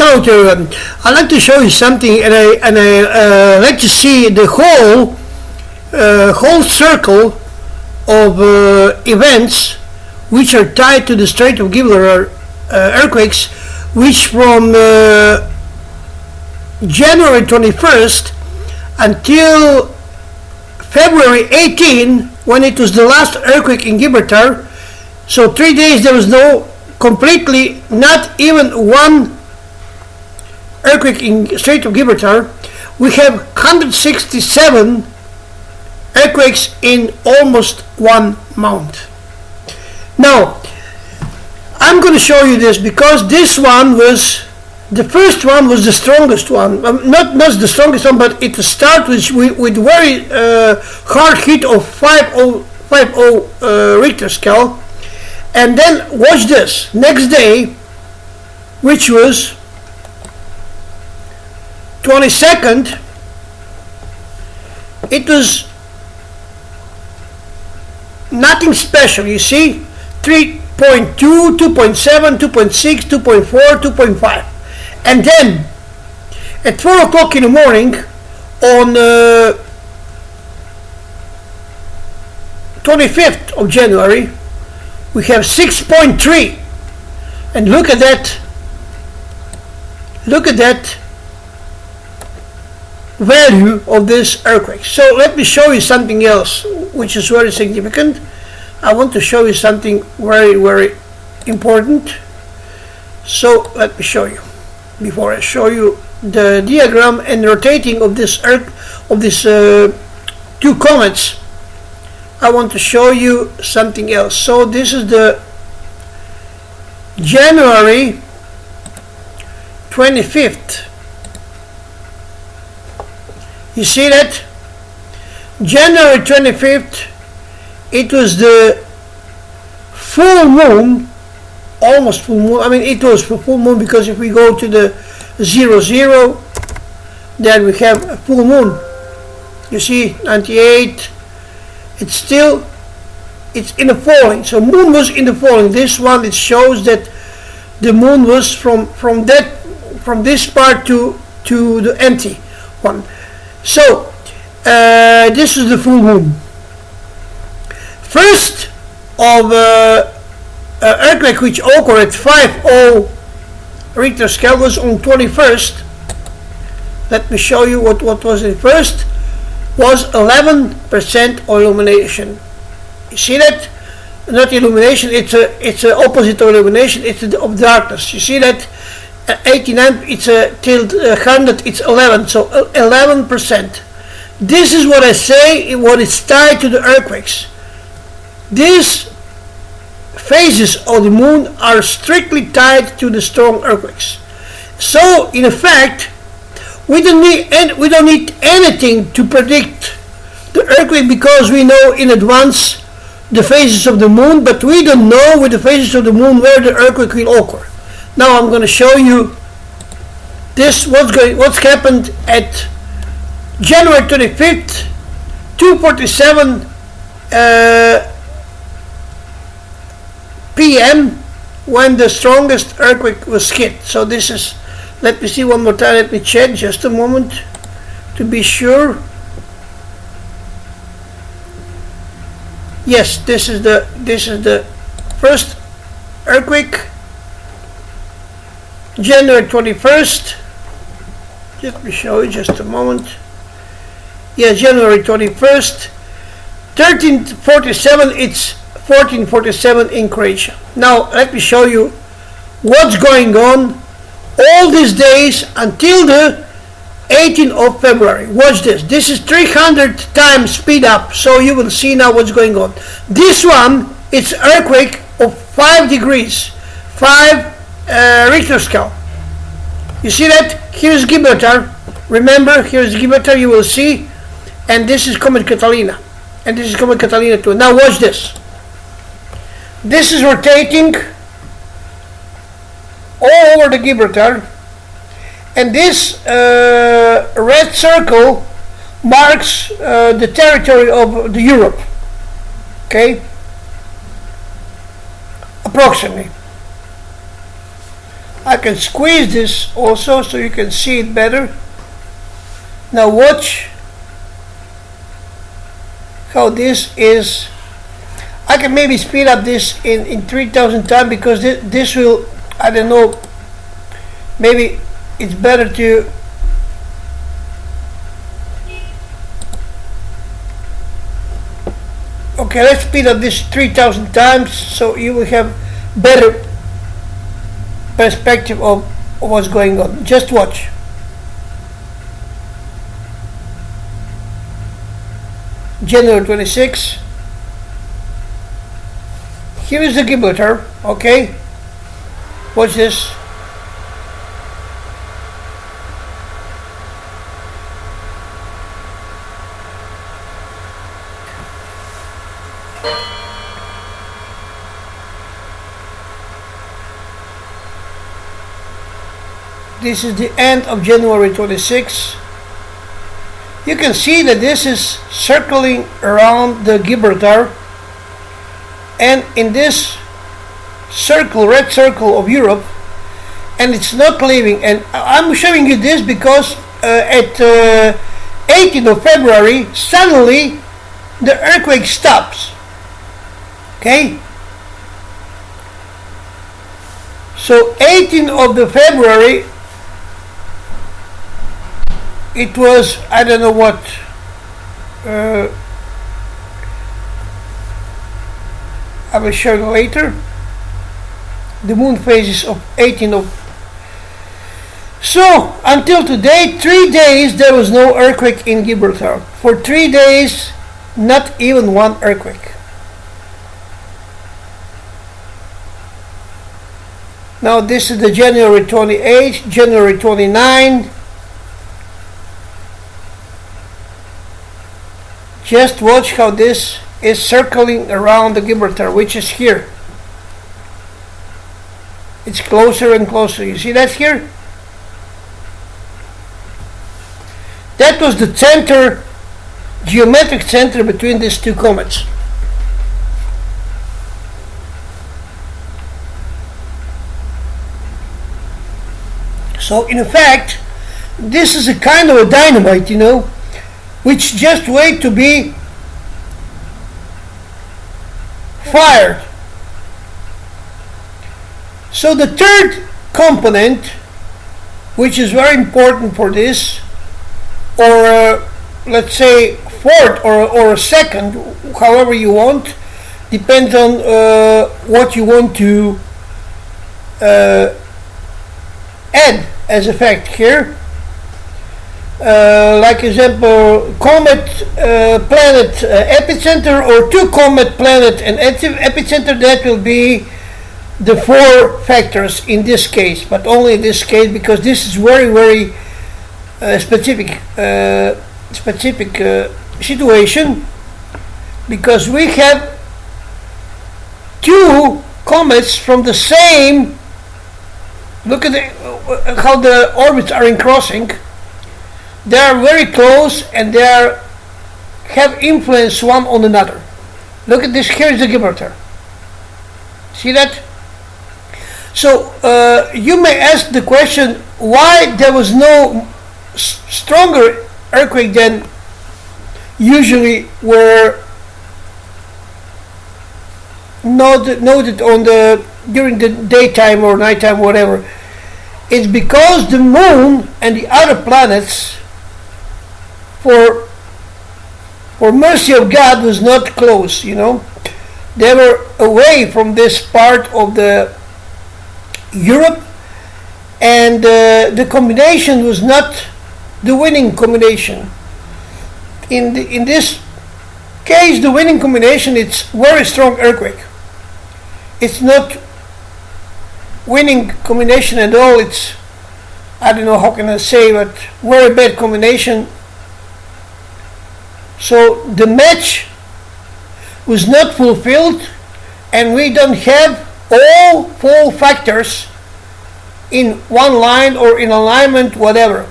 Hello to I'd like to show you something, and I like to see the whole circle of events which are tied to the Strait of Gibraltar earthquakes, which from January 21st until February 18, when it was the last earthquake in Gibraltar. So 3 days there was not even one earthquake in Strait of Gibraltar. We have 167 earthquakes in almost 1 month. Now, I'm going to show you this because this one was, the first one was the strongest one. Not the strongest one, but it started with very hard hit of 5.0 Richter scale. And then watch this. Next day, which was 22nd, it was nothing special. You see, 3.2, 2.7, 2.6, 2.4, 2.5. And then at 4 o'clock in the morning on 25th of January, we have 6.3. And look at that value of this earthquake. So let me show you something else which is very significant. I want to show you something very, very important. So let me show you. Before I show you the diagram and rotating of this two comets, I want to show you something else. So this is the January 25th. You see that? January 25th, it was the full moon, almost full moon. I mean, it was full moon because if we go to the 00, then we have a full moon. You see, 98. It's in the falling. So moon was in the falling. This one, it shows that the moon was from this part to the empty one. So this is the full moon. First of earthquake which occurred at 5.0 Richter scale was on 21st. Let me show you what was it first. Was 11% illumination. You see that? Not illumination, it's a opposite of illumination, it's of darkness. You see that? 89, it's till 100, it's 11, so 11%. This is what I say, what is tied to the earthquakes. These phases of the moon are strictly tied to the strong earthquakes. So, in effect, we don't need anything to predict the earthquake because we know in advance the phases of the moon, but we don't know with the phases of the moon where the earthquake will occur. Now I'm going to show you this, what's happened at January 25th, 2:47 p.m. when the strongest earthquake was hit. So this is, let me see one more time, let me check just a moment to be sure. Yes, this is the first earthquake, January 21st. Let me show you just a moment. Yeah, January 21st, 1347. It's 1447 in Croatia. Now let me show you what's going on all these days until the 18th of February. Watch this. This is 300 times speed up, so you will see now what's going on. This one, it's earthquake of 5 degrees, 5 Richter scale. You see that? Here's Gibraltar. Remember, here's Gibraltar, you will see. And this is Comet Catalina. And this is Comet Catalina too. Now watch this. This is rotating all over the Gibraltar. And this red circle marks the territory of the Europe. Okay? Approximately. I can squeeze this also so you can see it better. Now watch how this is. I can maybe speed up this in 3000 times because this will, I don't know, maybe it's better to okay, let's speed up this 3000 times so you will have better perspective of what's going on. Just watch. January 26. Here is the Gibraltar. Okay, watch this. This is the end of January 26. You can see that this is circling around the Gibraltar, and in this circle, red circle of Europe, and it's not leaving. And I'm showing you this because at 18th of February suddenly the earthquake stops. Okay, so 18th of the February, it was, I don't know what, I will show you later. The moon phases of 18th of. So until today, 3 days there was no earthquake in Gibraltar. For 3 days, not even one earthquake. Now this is the January 28, January 29. Just watch how this is circling around the Gibraltar, which is here. It's closer and closer. You see that here? That was the center, geometric center between these two comets. So in fact, this is a kind of a dynamite, you know, which just wait to be fired. So the third component, which is very important for this, or let's say fourth or second, however you want, depends on what you want to add as a fact here. Like example, comet planet epicenter, or two comet planet and epicenter. That will be the four factors in this case, but only in this case because this is very specific situation, because we have two comets from the same. Look at how the orbits are in crossing. They are very close and they have influence one on another. Look at this. Here is the Gibraltar. See that? So you may ask the question why there was no stronger earthquake than usually were noted on during the daytime or nighttime, whatever. It's because the moon and the other planets, for mercy of God, was not close, you know. They were away from this part of the Europe, and the combination was not the winning combination. In this case, the winning combination, it's very strong earthquake. It's not winning combination at all. It's, I don't know how can I say, but very bad combination. So the match was not fulfilled, and we don't have all four factors in one line or in alignment, whatever.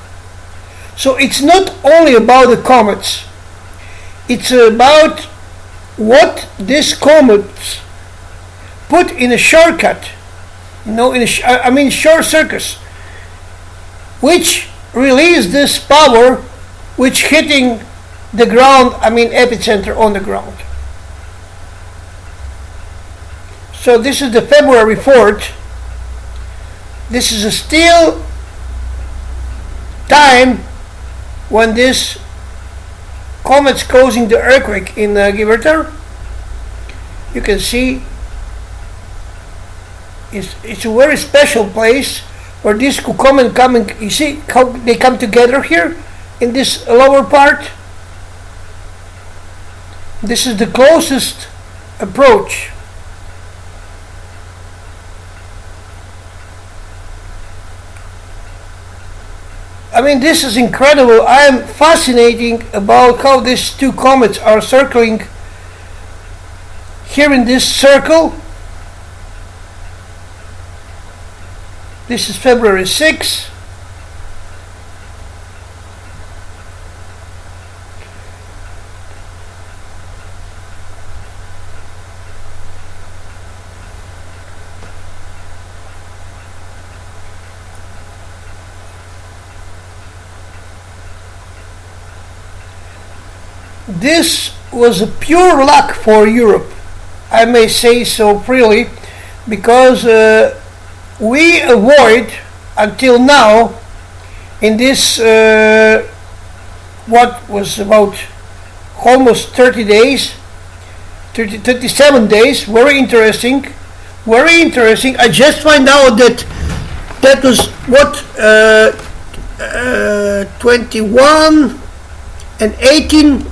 So it's not only about the comets, it's about what these comets put in a shortcut in I mean short circuits, which release this power, which hitting the ground, I mean epicenter on the ground. So this is the February 4th. This is still time when this comet's causing the earthquake in Gibraltar. You can see it's a very special place where this comet coming. You see how they come together here in this lower part. This is the closest approach. I mean, this is incredible. I am fascinating about how these two comets are circling here in this circle. This is February 6th. This was a pure luck for Europe, I may say so freely, because we avoid until now in this what was about almost 30 days, 37 days, very interesting. I just find out that was what 21 and 18.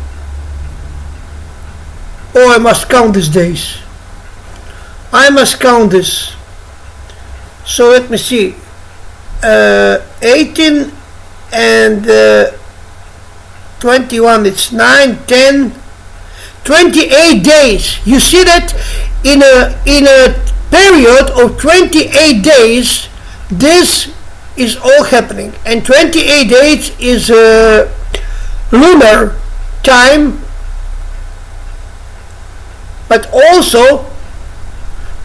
Oh, I must count these days. I must count this. So let me see. 18 and 21, it's 9, 10, 28 days. You see that in a period of 28 days, this is all happening. And 28 days is lunar time, but also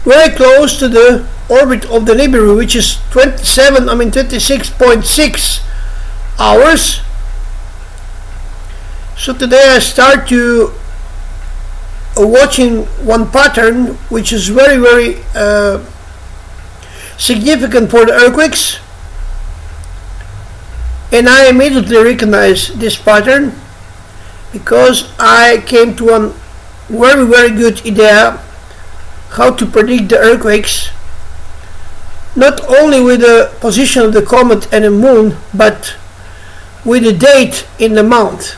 very close to the orbit of the Nibiru, which is 26.6 hours. So today I start to watching one pattern which is very significant for the earthquakes, and I immediately recognize this pattern because I came to one very good idea how to predict the earthquakes, not only with the position of the comet and the moon, but with the date in the month,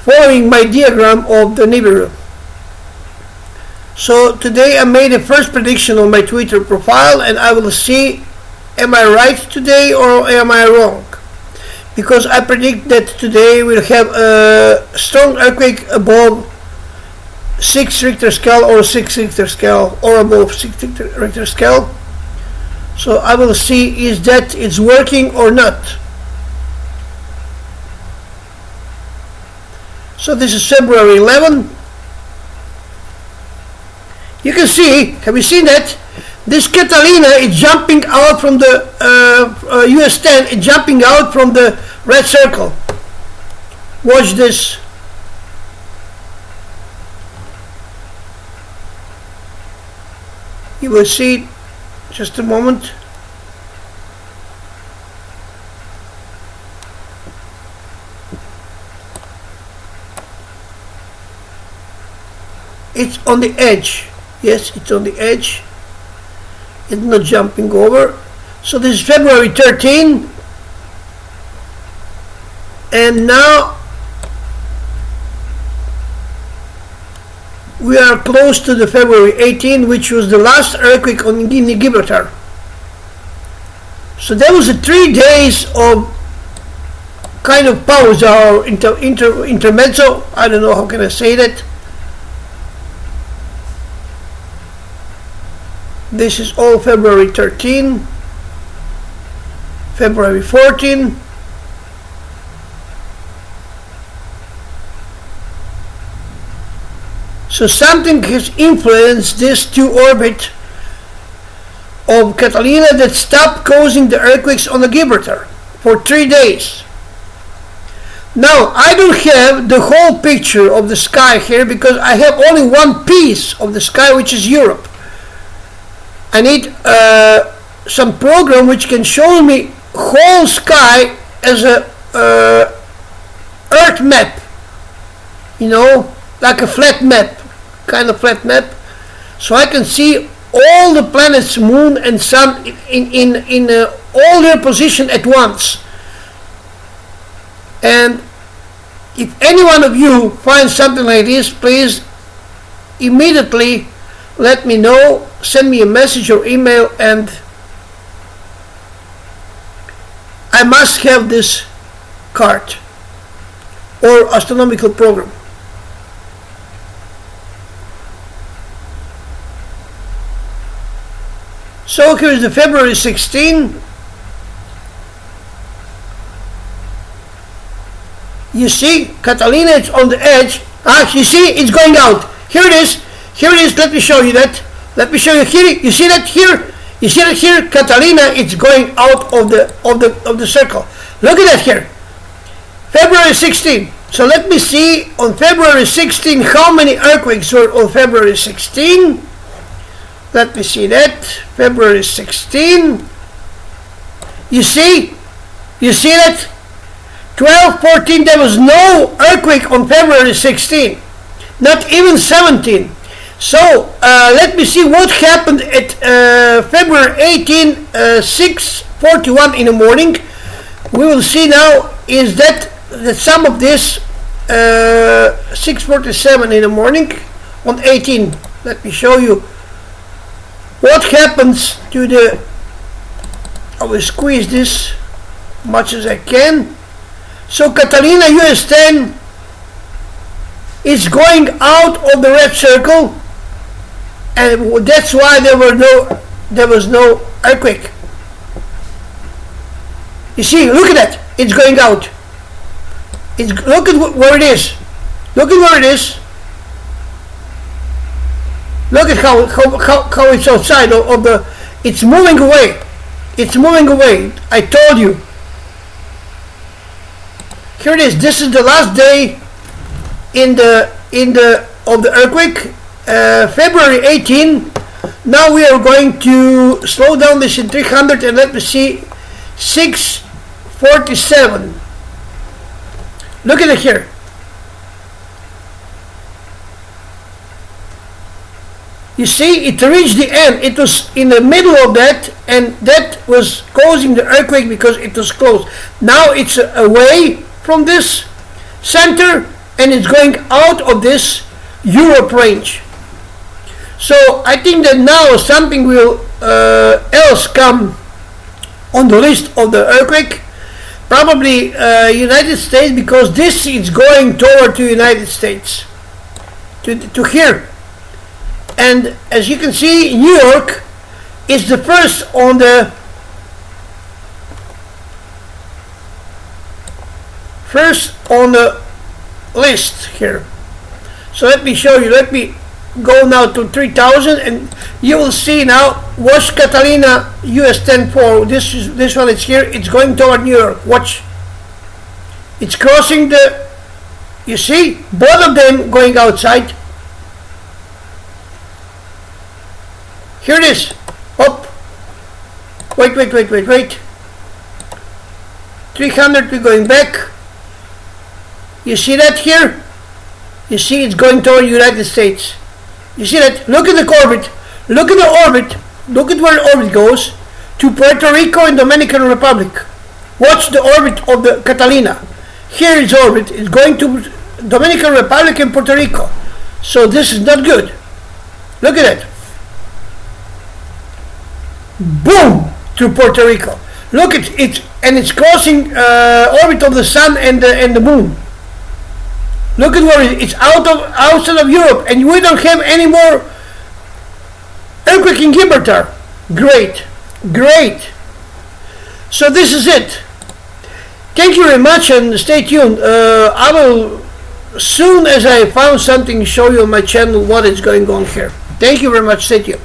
following my diagram of the Nibiru. So today I made a first prediction on my Twitter profile, and I will see am I right today or am I wrong, because I predict that today we'll have a strong earthquake above 6 Richter scale or 6 Richter scale or above 6 Richter scale. So I will see is that it's working or not. So this is February 11. You can see, have you seen that? This Catalina is jumping out from the US 10, it's jumping out from the red circle. Watch this. You will see it just a moment. It's on the edge. Yes, it's on the edge. It's not jumping over. So this is February 13, and now we are close to the February 18, which was the last earthquake on Gibraltar. So there was a 3 days of kind of pause or intermezzo. I don't know how can I say that. This is all February 13, February 14, so something has influenced these two orbits of Catalina that stopped causing the earthquakes on the Gibraltar for 3 days. Now, I don't have the whole picture of the sky here because I have only one piece of the sky, which is Europe. I need some program which can show me whole sky as a earth map, you know, like a flat map, kind of flat map, so I can see all the planets, moon and sun in all their position at once. And if any one of you finds something like this, please immediately let me know, send me a message or email, and I must have this card or astronomical program. So here is the February 16. You see, Catalina is on the edge. You see, it's going out. Here it is. Here it is. Let me show you that. Let me show you here. You see that here? You see that here? Catalina, it's going out of the circle. Look at that here. February 16. So let me see on February 16 how many earthquakes were on February 16. Let me see that. February 16. You see? You see that? 12, 14, there was no earthquake on February 16. Not even 17. So, let me see what happened at February 18, 6:41 in the morning. We will see now is that the sum of this 6:47 in the morning on 18. Let me show you what happens to the, I will squeeze this much as I can. So Catalina US 10 is going out of the red circle, and that's why there was no earthquake. You see, look at that, it's going out. Look at where it is. Look at where it is. Look at how it's outside of the, it's moving away. It's moving away. I told you. Here it is. This is the last day of the earthquake, February 18. Now we are going to slow down this in 300 and let me see, 6:47. Look at it here. You see, it reached the end. It was in the middle of that, and that was causing the earthquake because it was close. Now it's away from this center, and it's going out of this Europe range. So I think that now something will else come on the list of the earthquake. Probably United States, because this is going toward the United States, to here. And as you can see, New York is the first on the list here. So let me show you. Let me go now to 3000, and you will see now. Watch Catalina US 10-4. This one is here. It's going toward New York. Watch. It's crossing the. You see, both of them going outside. Here it is. Up. Wait. 300, we're going back. You see that here? You see it's going toward the United States. You see that? Look at the orbit. Look at the orbit. Look at where the orbit goes. To Puerto Rico and Dominican Republic. Watch the orbit of the Catalina. Here is orbit. It's going to Dominican Republic and Puerto Rico. So this is not good. Look at it. Boom! To Puerto Rico. Look at it, and it's crossing orbit of the sun and the moon. Look at where it's outside of Europe, and we don't have any more earthquake in Gibraltar. Great. So this is it. Thank you very much, and stay tuned. I will, soon as I found something, show you on my channel what is going on here. Thank you very much. Stay tuned.